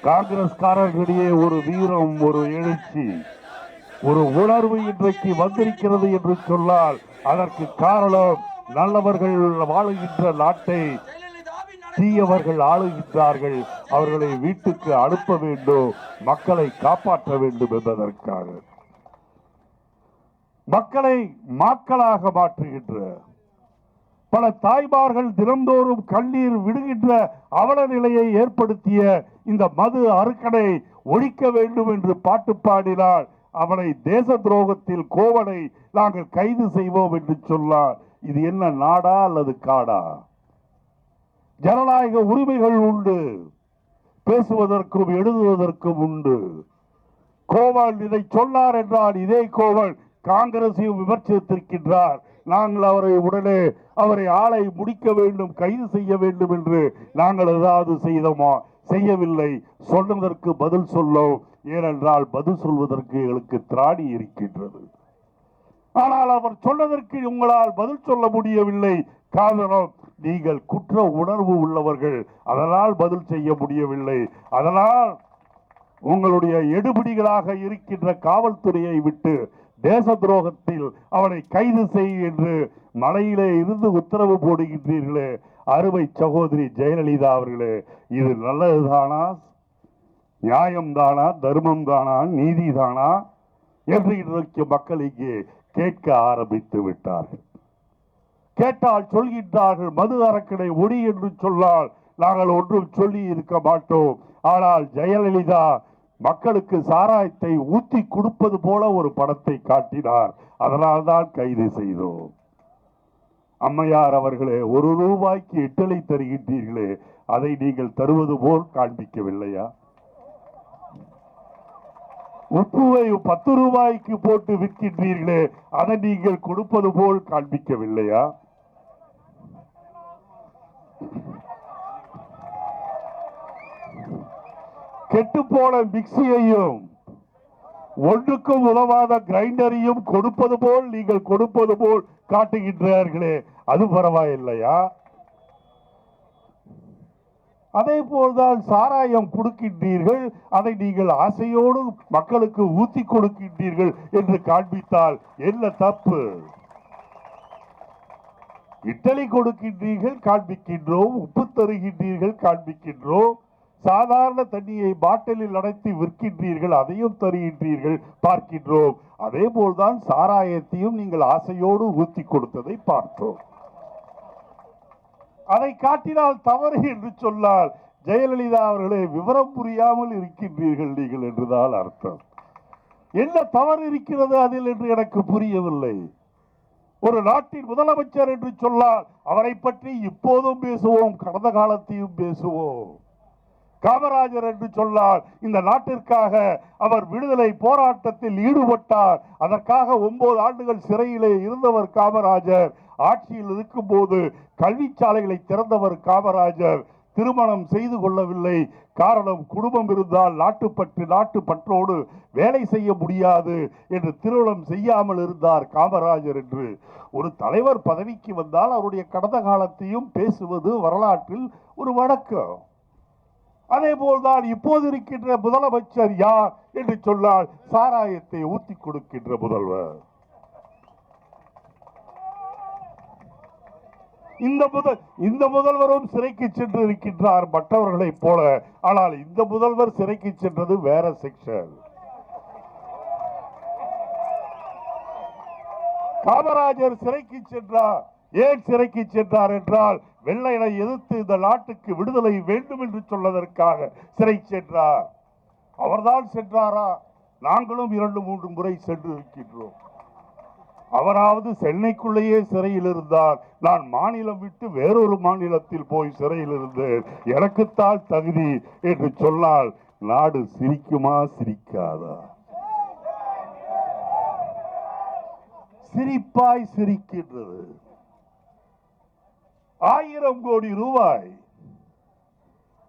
காங்கிரஸ்காரர்களிடையே ஒரு வீரம், ஒரு எழுச்சி, ஒரு உணர்வு இன்றைக்கு வந்திருக்கிறது என்று சொன்னால் அதற்கு காரணம் நல்லவர்கள் வாழுகின்ற நாட்டை தீயவர்கள் ஆளுகின்றார்கள், அவர்களை வீட்டுக்கு அனுப்ப வேண்டும், மக்களை காப்பாற்ற வேண்டும் என்பதற்காக மக்களை மக்களாக மாற்றுகின்ற பல தாய்மார்கள் தினந்தோறும் கண்ணீர் விடுகின்ற அவல நிலையை ஏற்படுத்திய இந்த மது அறுக்கனை ஒழிக்க வேண்டும் என்று பாட்டு பாடினார். அவனை தேச துரோகத்தில் கோவனை நாங்கள் கைது செய்வோம் என்று சொன்னார். இது என்ன நாடா அல்லது காடா? ஜனநாயக உரிமைகள் உண்டு, பேசுவதற்கும் எழுதுவதற்கும் உண்டு. கோவன் இதை சொன்னார் என்றால் இதே கோவன் காங்கிரஸையும் விமர்சித்திருக்கின்றார். நாங்கள் உடனே அவரை ஆளை முடிக்க வேண்டும், கைது செய்ய வேண்டும் என்று நாங்கள் ஏதாவது செய்தோமா? செய்யவில்லை. சொன்னதற்கு பதில் சொல்லோம். ஏனென்றால் பதில் சொல்வதற்கு எங்களுக்கு திராணி இருக்கின்றது. ஆனால் அவர் சொன்னதற்கு உங்களால் பதில் சொல்ல முடியவில்லை. காரணம், நீங்கள் குற்ற உணர்வு உள்ளவர்கள், அதனால் பதில் செய்ய முடியவில்லை. அதனால் உங்களுடைய எடுபிடிகளாக இருக்கின்ற காவல்துறையை விட்டு தேச துரோகத்தில் அவனை கைது செய் என்று மலையிலே இருந்து உத்தரவு போடுகின்றீர்களே. அருமை சகோதரி ஜெயலலிதா அவர்களே, இது நல்லதுதானா? நியாயம்தானா? தர்மம் தானா? நீதி தானா என்று இன்றைக்கு மக்கள் இங்கே கேட்க ஆரம்பித்து விட்டார்கள். கேட்டால் சொல்கின்றார்கள், மது அறக்கடை ஒளி என்று சொன்னால் நாங்கள் ஒன்றும் சொல்லி இருக்க மாட்டோம். ஆனால் ஜெயலலிதா மக்களுக்கு சாராயத்தை ஊத்தி கொடுப்பது போல ஒரு படத்தை காட்டினார். அதனால்தான் கைது செய்தோம். அம்மையார் அவர்களே, ₹1 இட்டலி தருகின்றீர்களே, அதை நீங்கள் தருவது போல் காண்பிக்கவில்லையா? உப்புவை ₹10 போட்டு விற்கின்றீர்களே, அதை நீங்கள் கொடுப்பது போல் காண்பிக்கவில்லையா? கெட்டுப்போன மிக்சியையும் ஒன்றுக்கும் உதவாத கிரைண்டரையும் கொடுப்பது போல் நீங்கள் கொடுப்பது போல் காட்டுகின்றார்களே, அது பரவாயில்லையா? அதே போல்தான் சாராயம் கொடுக்கின்றீர்கள், அதை நீங்கள் ஆசையோடு மக்களுக்கு ஊத்தி கொடுக்கின்றீர்கள் என்று காண்பித்தால் என்ன தப்பு? இட்டலி கொடுக்கின்றீர்கள், காண்பிக்கின்றோம். உப்பு தருகின்றீர்கள், காண்பிக்கின்றோம். சாதாரண தண்ணியை பாட்டிலில் அடைத்து விற்கின்றீர்கள், அதையும் தருகின்றீர்கள், பார்க்கின்றோம். அதே போல்தான் சாராயத்தையும் நீங்கள் ஆசையோடு ஊத்தி கொடுத்ததை பார்த்தோம். அதை காட்டினால் தவறு என்று சொன்னால் ஜெயலலிதா அவர்களே, விவரம் புரியாமல் இருக்கின்றீர்கள் நீங்கள் என்றுதான் அர்த்தம். என்ன தவறு இருக்கிறது அதில் என்று எனக்கு புரியவில்லை. ஒரு நாட்டின் முதலமைச்சர் என்று சொன்னால் அவரை பற்றி இப்போதும் பேசுவோம், கடந்த காலத்தையும் பேசுவோம். காமராஜர் என்று சொன்னார், இந்த நாட்டிற்காக அவர் விடுதலை போராட்டத்தில் ஈடுபட்டார். அதற்காக 9 ஆண்டுகள் சிறையிலே இருந்தவர் காமராஜர். ஆட்சியில் இருக்கும் போது கல்வி சாலைகளை திறந்தவர் காமராஜர். திருமணம் செய்து கொள்ளவில்லை. காரணம், குடும்பம் இருந்தால் நாட்டு பற்றோடு வேலை செய்ய முடியாது என்று திருமணம் செய்யாமல் இருந்தார் காமராஜர் என்று. ஒரு தலைவர் பதவிக்கு வந்தால் அவருடைய கடந்த காலத்தையும் பேசுவது வரலாற்றில் ஒரு வழக்கம். அதே போல்தான் இப்போது இருக்கின்ற முதலமைச்சர் யார் என்று சொன்னால் சாராயத்தை ஊத்தி கொடுக்கின்ற முதல்வர். இந்த முதல்வரும் சிறைக்கு சென்று இருக்கின்றார் மற்றவர்களை போல. ஆனால் இந்த முதல்வர் சிறைக்கு சென்றது வேற செக்ஷன். காமராஜர் சிறைக்கு சென்றார். ஏன் சிறைக்கு சென்றார் என்றால், வெள்ளையனை எதிர்த்து இந்த நாட்டுக்கு விடுதலை வேண்டும் என்று சொல்வதற்காக சிறை சென்றார். அவர்தான் சென்றாரா? நாங்களும் 2-3 முறை சென்று இருக்கின்றோம். அவராவது சென்னைக்குள்ளேயே சிறையில் இருந்தார். நான் மாநிலம் விட்டு வேறொரு மாநிலத்தில் போய் சிறையில் இருந்தேன், எனக்குத்தான் தகுதி என்று சொன்னால் நாடு சிரிக்குமா சிரிக்காதா? சிரிப்பாய் சிரிக்கின்றது. 1000 கோடி ரூபாய்.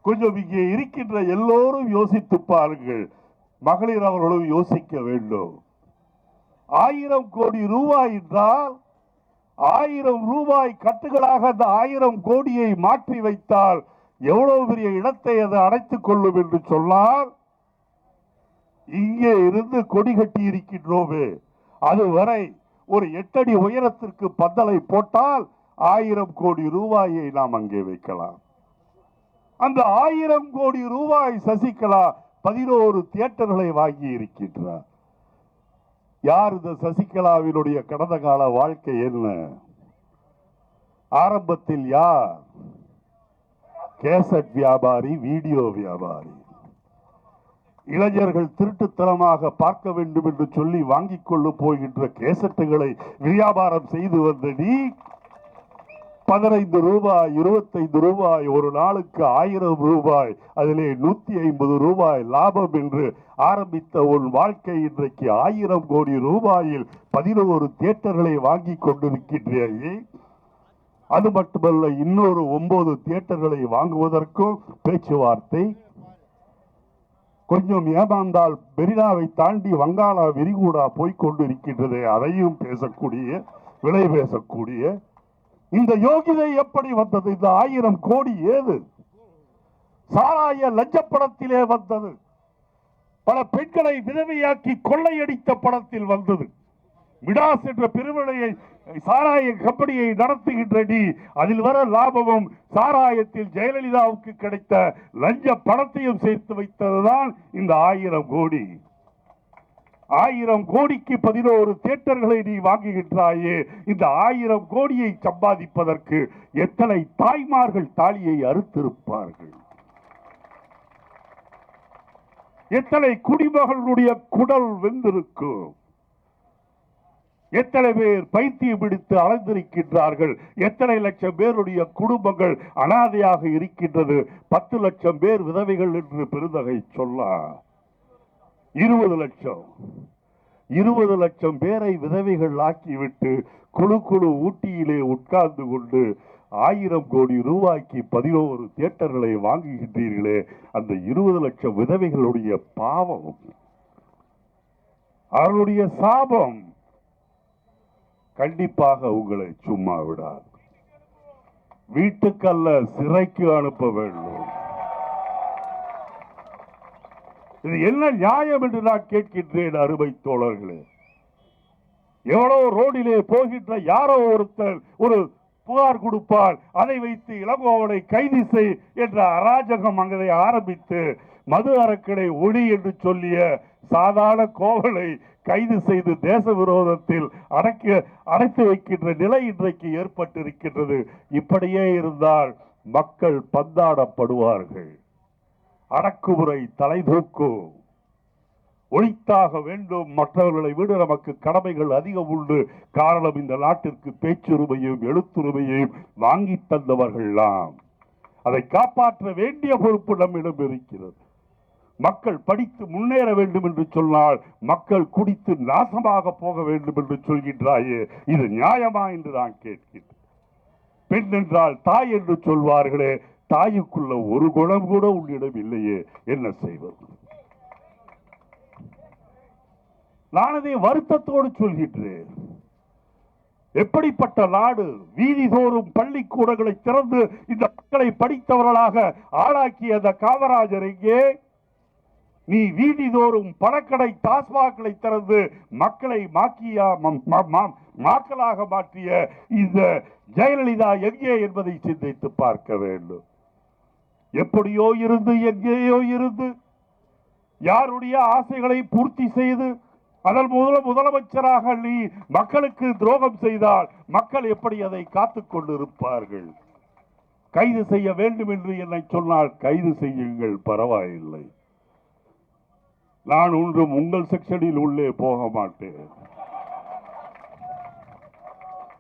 கொஞ்சம் இங்கே இருக்கின்ற எல்லோரும் யோசித்து பாருங்கள். மகளிர் அவர்களும் யோசிக்க வேண்டும். 1000 கோடி ரூபாய் என்றால் 1000 ரூபாய் கட்டுகளாக அந்த 1000 கோடியை மாற்றி வைத்தால் எவ்வளவு பெரிய இடத்தை அது அடைத்துக் கொள்ளும் என்று சொன்னால், இங்கே இருந்து கொடி கட்டி இருக்கின்றோமே அதுவரை ஒரு 8 அடி உயரத்திற்கு பந்தலை போட்டால் 1000 கோடி ரூபாயை நாம் அங்கே வைக்கலாம். அந்த 1000 கோடி ரூபாய் சசிகலா 11 தியேட்டர்களை வாங்கி இருக்கின்றார். யார் இந்த சசிகலாவினுடைய கடந்த கால வாழ்க்கை என்ன? ஆரம்பத்தில் யார்? கேசட் வியாபாரி, வீடியோ வியாபாரி. இளைஞர்கள் திருட்டுத்தனமாக பார்க்க வேண்டும் என்று சொல்லி வாங்கிக் கொண்டு போகின்ற கேசட்டுகளை வியாபாரம் செய்து வந்த நீ 15 ரூபாய், 25 ரூபாய், ஒரு நாளுக்கு 1000 ரூபாய், அதிலே 150 ரூபாய் லாபம் என்று ஆரம்பித்த உன் வாழ்க்கை இன்றைக்கு 1000 கோடி ரூபாயில் 11 தியேட்டர்களை வாங்கி கொண்டிருக்கின்றே. அது மட்டுமல்ல, இன்னொரு 9 தியேட்டர்களை வாங்குவதற்கும் பேச்சுவார்த்தை. கொஞ்சம் ஏமாந்தால் மெரினாவை தாண்டி வங்காளா விரிகுடா போய்கொண்டிருக்கின்றது, அதையும் பேசக்கூடிய, விலை பேசக்கூடிய இந்த யோகிதை எப்படி வந்தது? இந்த 1000 கோடி ஏது? சாராய லஞ்ச படத்திலே வந்தது. பல பெண்களை விதவையாக்கி கொள்ளையடித்த படத்தில் வந்தது. விடாஸ் என்ற பெருவிளையை சாராய கம்பெனியை நடத்துகின்ற நீ, அதில் வர லாபமும் சாராயத்தில் ஜெயலலிதாவுக்கு கிடைத்த லஞ்ச பணத்தையும் சேர்த்து வைத்ததுதான் இந்த 1000 கோடி. 1000 கோடிக்கு 11 தியேட்டர்களை நீ வாங்குகின்றாயே. இந்த 1000 கோடியை சம்பாதிப்பதற்கு எத்தனை தாய்மார்கள் தாலியை அறுத்திருப்பார்கள்? எத்தனை குடிமகளுடைய குடல் வெந்திருக்கும்? எத்தனை பேர் பைத்தியம் பிடித்து அலைந்திருக்கின்றார்கள்? எத்தனை லட்சம் பேருடைய குடும்பங்கள் அனாதையாக இருக்கின்றது? 10 லட்சம் பேர் விதவைகள் என்று பெருந்தகை சொல்ல 20 லட்சம் 20 லட்சம் பேரை விதவைகள் ஆக்கிவிட்டு குழு குழு ஊட்டியிலே உட்கார்ந்து கொண்டு 1000 கோடி ரூபாய்க்கு 11 தியேட்டர்களை வாங்குகின்றீர்களே. அந்த 20 லட்சம் விதவைகளுடைய பாவம், அவர்களுடைய சாபம் கண்டிப்பாக உங்களை சும்மா விடாது. வீட்டுக்கல்ல, சிறைக்கு அனுப்ப வேண்டும். இது என்ன நியாயம் என்று நான் கேட்கின்றேன் அருமை தோழர்களே. எவ்வளவு ரோடிலே போகின்ற யாரோ ஒருத்தர் ஒரு புகார் கொடுப்பால், அதை வைத்து இளங்கோவனை கைது செய் என்ற அராஜகம் அங்கே ஆரம்பித்து மது அறக்கடை ஒளி என்று சொல்லிய சாதாரண கோவலை கைது செய்து தேச விரோதத்தில் அடைத்து வைக்கின்ற நிலை இன்றைக்கு ஏற்பட்டிருக்கின்றது. இப்படியே இருந்தால் மக்கள் பந்தாடப்படுவார்கள். அடக்குமுறை தலை தூக்கும். ஒழித்தாக வேண்டும். மற்றவர்களை விட நமக்கு கடமைகள் அதிகம் உண்டு. காரணம், இந்த நாட்டிற்கு பேச்சுரிமையும் எழுத்துரிமையையும் வாங்கி தந்தவர்கள் நாம். அதை காப்பாற்ற வேண்டிய பொறுப்பு நம்மிடம் இருக்கிறது. மக்கள் படித்து முன்னேற வேண்டும் என்று சொன்னால் மக்கள் குடித்து நாசமாக போக வேண்டும் என்று சொல்கின்றாயே, இது நியாயமா என்று நான் கேட்கிறேன். பெண் என்றால் தாய் என்று சொல்வார்களே, தாய்க்குள்ள ஒரு குணம் கூட உன்னிடம் இல்லையே, என்ன செய்வது? நான் அதை வருத்தத்தோடு சொல்கின்றேன். எப்படிப்பட்ட நாடு! வீதிதோறும் பள்ளிக்கூடங்களை திறந்து இந்த மக்களை படித்தவர்களாக ஆளாக்கிய அந்த காமராஜர் எங்கே? நீ வீதிதோறும் பணக்கடை டாஸ்மாக்களை திறந்து மக்களை மாக்களாக மாற்றிய இந்த ஜெயலலிதா எங்கே என்பதை சிந்தித்து பார்க்க வேண்டும். எப்படியோ இருந்து, எங்கேயோ இருந்து, யாருடைய ஆசைகளை பூர்த்தி செய்து அதன் முதலமைச்சராக நீ மக்களுக்கு துரோகம் செய்தால் மக்கள் எப்படி அதை காத்துக் கொண்டிருப்பார்கள்? கைது செய்ய வேண்டும் என்று என்னை சொன்னால் கைது செய்யுங்கள், பரவாயில்லை. நான் ஒன்றும் உங்கள் செக்ஷனில் உள்ளே போக மாட்டேன்.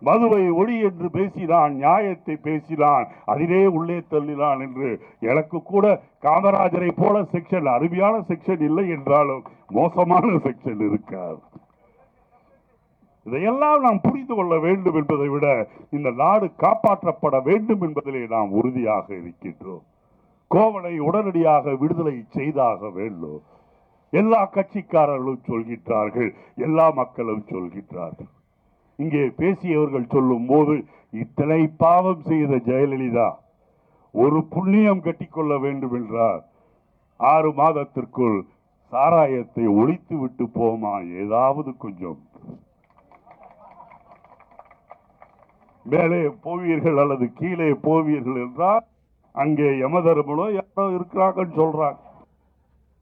மதுவை ஒளி என்று பேசினான், நியாயத்தை பேசினான், அதிலே உள்ளே தள்ளினான் என்று எனக்கு கூட காமராஜரை போல செக்ஷன், அருமையான செக்ஷன் இல்லை என்றாலும் மோசமான செக்ஷன் இருக்காது. இதையெல்லாம் நாம் புரிந்து கொள்ள வேண்டும் என்பதை விட இந்த நாடு காப்பாற்றப்பட வேண்டும் என்பதிலே நாம் உறுதியாக இருக்கின்றோம். கோவனை உடனடியாக விடுதலை செய்தாக வேண்டும். எல்லா கட்சிக்காரர்களும் சொல்கின்றார்கள், எல்லா மக்களும் சொல்கின்றார்கள். இங்கே பேசியவர்கள் சொல்லும் போது, இத்தனை பாவம் செய்த ஜெயலலிதா ஒரு புண்ணியம் கட்டிக்கொள்ள வேண்டும் என்றார் 6 மாதத்திற்குள் சாராயத்தை ஒழித்து விட்டு போமா, ஏதாவது கொஞ்சம் மேலே போவீர்கள் அல்லது கீழே போவீர்கள் என்றால் அங்கே யமதர்மனோ யாரோ இருக்கிறாங்கன்னு சொல்றாங்க.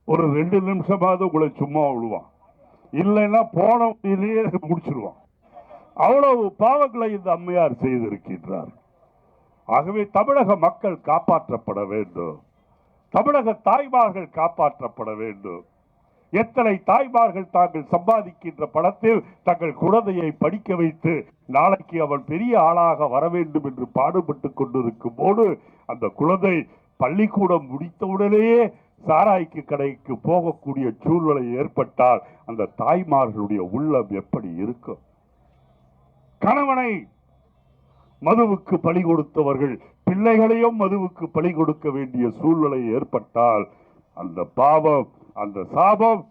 ஒரு 2 நிமிஷமாவது உங்களை சும்மா விடுவான், இல்லைன்னா போன வழியிலேயே முடிச்சிருவான். அவ்வளவு பாவங்களை இந்த அம்மையார் செய்திருக்கின்றார். ஆகவே தமிழக மக்கள் காப்பாற்றப்பட வேண்டும், தமிழக தாய்மார்கள் காப்பாற்றப்பட வேண்டும். எத்தனை தாய்மார்கள் தாங்கள் சம்பாதிக்கின்ற பணத்தில் தங்கள் குழந்தையை படிக்க வைத்து நாளைக்கு அவன் பெரிய ஆளாக வர வேண்டும் என்று பாடுபட்டு கொண்டிருக்கும் போது அந்த குழந்தை பள்ளிக்கூடம் முடித்தவுடனேயே சாராய்க்கு கடைக்கு போகக்கூடிய சூழ்நிலை ஏற்பட்டால் அந்த தாய்மார்களுடைய உள்ளம் எப்படி இருக்கும்? கணவனை மதுவுக்கு பலி கொடுத்தவர்கள் பிள்ளைகளையும் மதுவுக்கு பலி கொடுக்க வேண்டிய சூழ்நிலை ஏற்பட்டால் அந்த பாவம், அந்த சாபம்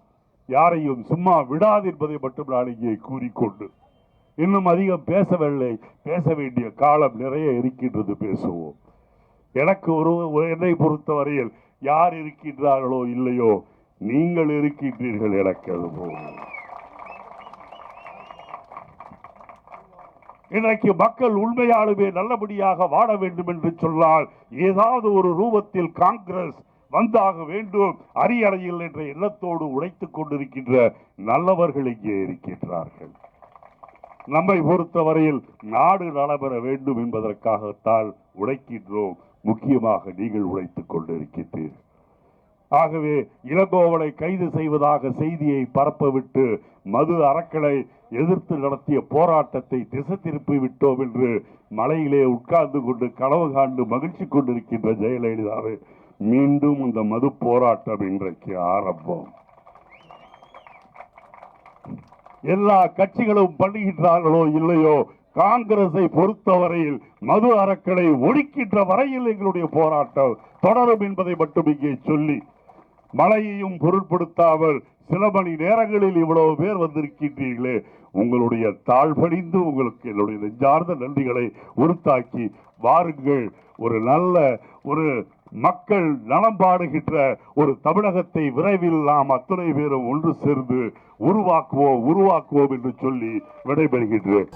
யாரையும் சும்மா விடாது என்பதை மட்டும் நான் இங்கே கூறிக்கொண்டு இன்னும் அதிகம் பேசவில்லை. பேச வேண்டிய காலம் நிறைய இருக்கின்றது, பேசுவோம். எனக்கு என்னை பொறுத்தவரையில் யார் இருக்கின்றார்களோ இல்லையோ, நீங்கள் இருக்கின்றீர்கள். எனக்கு அது போதும். இன்றைக்கு மக்கள் உண்மையாலுமே நல்லபடியாக வாழ வேண்டும் என்று சொன்னால் ஏதாவது ஒரு ரூபத்தில் காங்கிரஸ் வந்தாக வேண்டும், அரியணையில் என்ற எண்ணத்தோடு உழைத்துக் கொண்டிருக்கின்ற நல்லவர்கள் இங்கே இருக்கின்றார்கள். நம்மை பொறுத்தவரையில் நாடு நலபெற வேண்டும் என்பதற்காகத்தான் உழைக்கின்றோம். முக்கியமாக நீங்கள் உழைத்துக் கொண்டிருக்கின்றீர்கள். ஆகவே இளங்கோவனை கைது செய்வதாக செய்தியை பரப்பவிட்டு மது அறக்களை எதிர்த்து நடத்திய போராட்டத்தை திசை திருப்பி விட்டோம் என்று மலையிலே உட்கார்ந்து கொண்டு கனவு காண்டு மகிழ்ச்சி கொண்டிருக்கின்ற ஜெயலலிதாவை மீண்டும் இந்த மது போராட்டம் இன்றைக்கு ஆரம்பம். எல்லா கட்சிகளும் பண்ணுகின்றார்களோ இல்லையோ, காங்கிரஸை பொறுத்தவரையில் மது அறக்களை ஒழிக்கின்ற வரையில் எங்களுடைய போராட்டம் தொடரும் என்பதை மட்டும் இங்கே சொல்லி, மழையையும் பொருட்படுத்தாமல் சில மணி நேரங்களில் இவ்வளவு பேர் வந்திருக்கின்றீர்களே, உங்களுடைய தாழ்பணிந்து உங்களுக்கு என்னுடைய நெஞ்சார்ந்த நன்றிகளை உறுத்தாக்கி வாருங்கள். ஒரு நல்ல ஒரு மக்கள் நலம் பாடுகின்ற ஒரு தமிழகத்தை விரைவில் நாம் அத்தனை பேரும் ஒன்று சேர்ந்து உருவாக்குவோம் என்று சொல்லி விடைபெறுகின்றேன்.